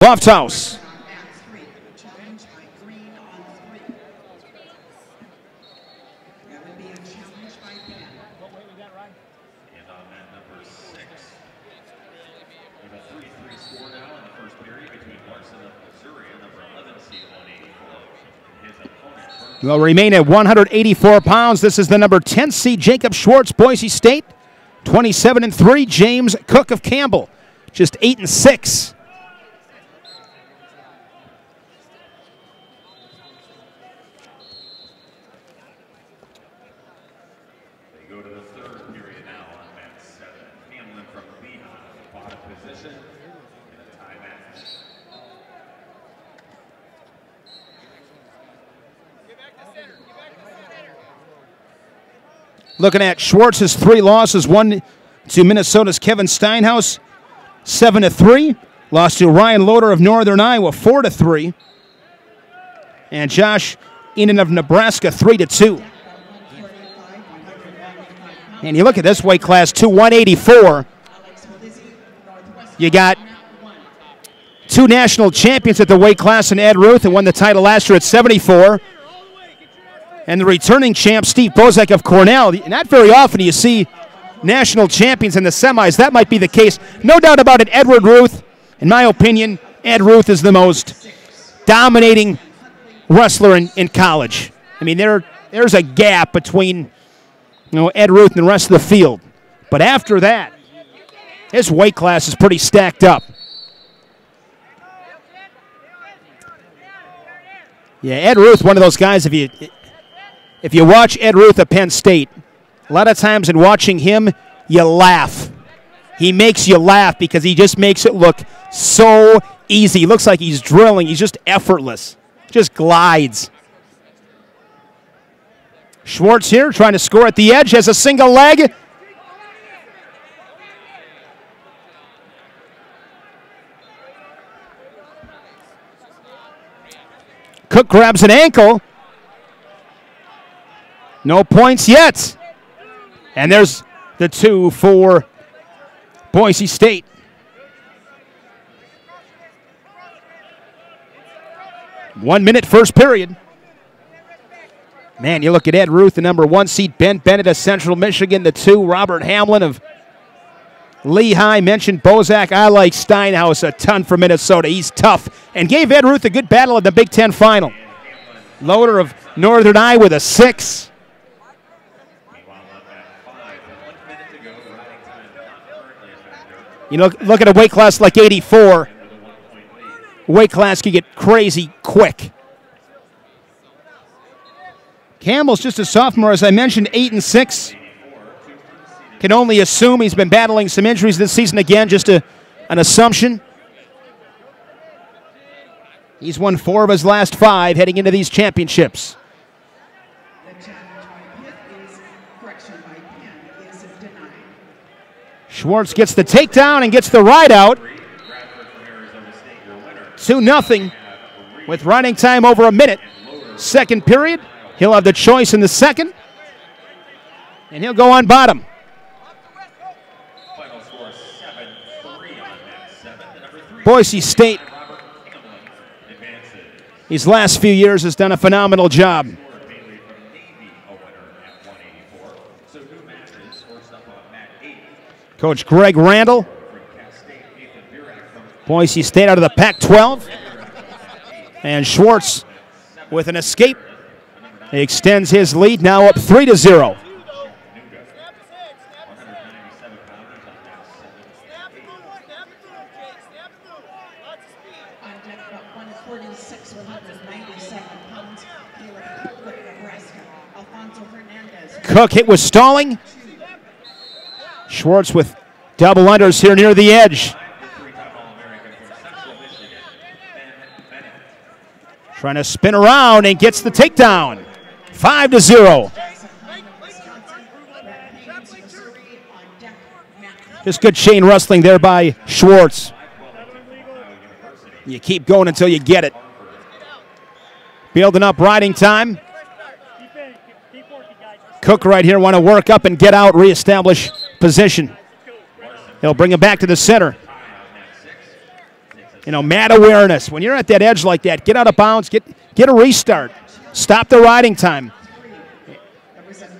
Lofthouse. Will remain at 184 pounds. This is the number 10 seed, Jacob Swartz, Boise State. 27-3, James Cook of Campbell, just 8-6. They go to the third period now on mat 7. Hamlin from Lehigh, bottom position in a timeout. Looking at Schwartz's 3 losses, 1 to Minnesota's Kevin Steinhaus, 7-3. Lost to Ryan Loader of Northern Iowa, 4-3. And Josh Enan of Nebraska, 3-2. And you look at this weight class, too, 184. You got 2 national champions at the weight class in Ed Ruth, who won the title last year at 74. And the returning champ, Steve Bozek of Cornell. Not very often do you see national champions in the semis. That might be the case. No doubt about it, Edward Ruth. In my opinion, Ed Ruth is the most dominating wrestler in college. I mean, there's a gap between Ed Ruth and the rest of the field. But after that, his weight class is pretty stacked up. Yeah, Ed Ruth, one of those guys, if you watch Ed Ruth at Penn State, a lot of times in watching him, you laugh. He makes you laugh because he just makes it look so easy. He looks like he's drilling. He's just effortless. Just glides. Swartz here trying to score at the edge. Has a single leg. Cook grabs an ankle. No points yet. And there's the 2 for Boise State. One minute, first period. Man, you look at Ed Ruth, the number 1 seed, Ben Bennett of Central Michigan, the 2, Robert Hamlin of Lehigh. Mentioned Bozak. I like Steinhaus a ton for Minnesota. He's tough and gave Ed Ruth a good battle at the Big Ten final. Loader of Northern Iowa with a 6. You know, look at a weight class like 84. Weight class can get crazy quick. Campbell's just a sophomore, as I mentioned, 8-6. Can only assume he's been battling some injuries this season again, just an assumption. He's won 4 of his last 5 heading into these championships. Swartz gets the takedown and gets the ride out. 2-0 with running time over a minute. Second period. He'll have the choice in the second. And he'll go on bottom. Boise State, these last few years, has done a phenomenal job. Coach Greg Randall. Boise State out of the Pac-12. And Swartz with an escape. He extends his lead, now up 3-0. Cook hit with stalling. Swartz with double unders here near the edge. Trying to spin around and gets the takedown. 5-0. Just good chain wrestling there by Swartz. You keep going until you get it. Building up riding time. Cook right here want to work up and get out, reestablish position. He'll bring him back to the center. mat awareness. When you're at that edge like that, get out of bounds, get a restart. Stop the riding time.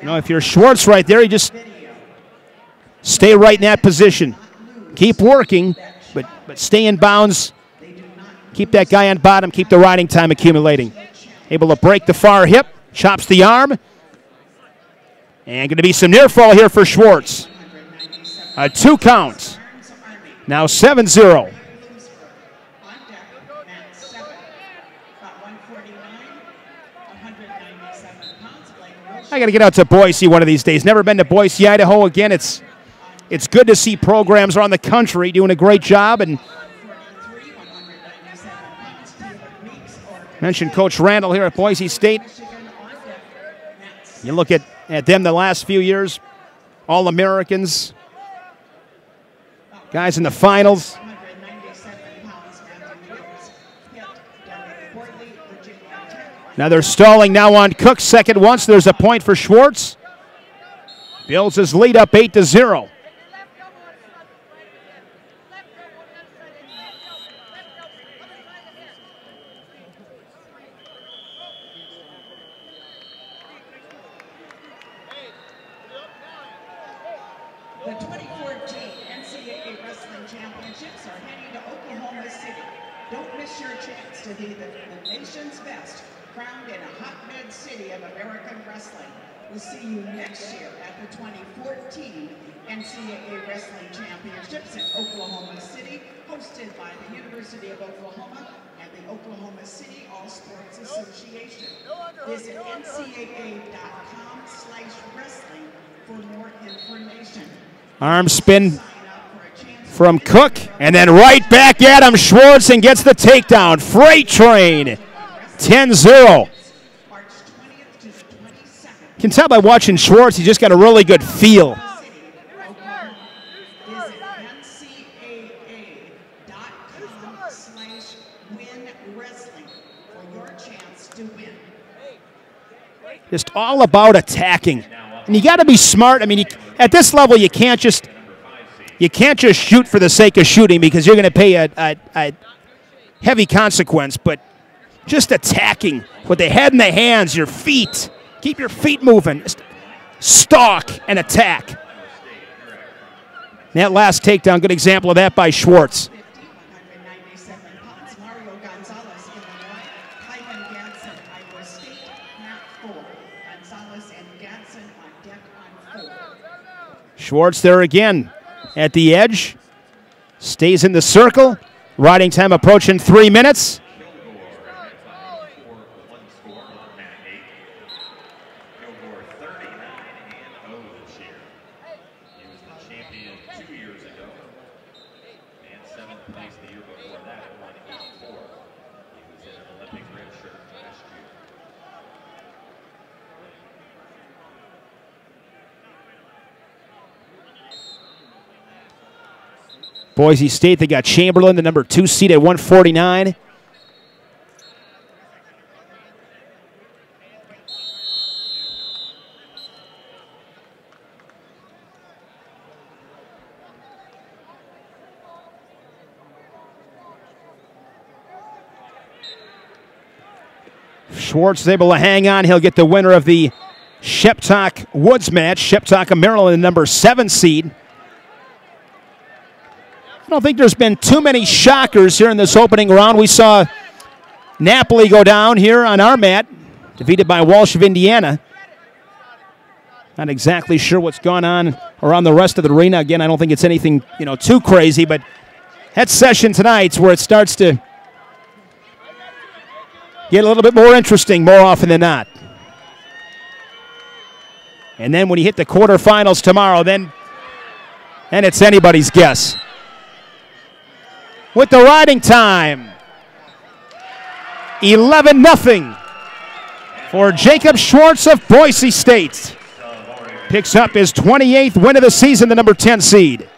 If you're Swartz right there, you just stay right in that position. Keep working, but stay in bounds. Keep that guy on bottom. Keep the riding time accumulating. Able to break the far hip. Chops the arm. And going to be some near fall here for Swartz. A 2 count. Now 7-0. I got to get out to Boise one of these days. Never been to Boise, Idaho. Again, it's good to see programs around the country doing a great job. And mentioned Coach Randall here at Boise State. You look at them the last few years, All-Americans, guys in the finals. Now they're stalling now on Cook. Second once. There's a point for Swartz. Builds his lead up 8-0. The 2014 NCAA Wrestling Championships are heading to Oklahoma City. Don't miss your chance to be the nation's best, crowned in a hotbed city of American wrestling. We'll see you next year at the 2014 NCAA Wrestling Championships in Oklahoma City, hosted by the University of Oklahoma and the Oklahoma City All Sports Association. Visit ncaa.com/wrestling for more information. Arm spin from Cook, and then right back at him, Swartz, and gets the takedown. Freight train, 10-0. You can tell by watching Swartz, he's just got a really good feel. Just all about attacking. And you got to be smart. I mean, at this level, you can't just shoot for the sake of shooting, because you're going to pay a heavy consequence. But just attacking with the head and the hands, your feet. Keep your feet moving. Just stalk and attack. And that last takedown, good example of that by Swartz. Swartz there again at the edge. Stays in the circle. Riding time approaching 3 minutes. Boise State, they got Chamberlain, the number 2 seed at 149. Swartz is able to hang on. He'll get the winner of the Sheptock Woods match. Sheptock of Maryland, the number 7 seed. I don't think there's been too many shockers here in this opening round. We saw Napoli go down here on our mat, defeated by Walsh of Indiana. Not exactly sure what's gone on around the rest of the arena. Again, I don't think it's anything, too crazy, but that session tonight's where it starts to get a little bit more interesting more often than not. And then when you hit the quarterfinals tomorrow, then it's anybody's guess. With the riding time, 11-0 for Jacob Swartz of Boise State. Picks up his 28th win of the season, the number 10 seed.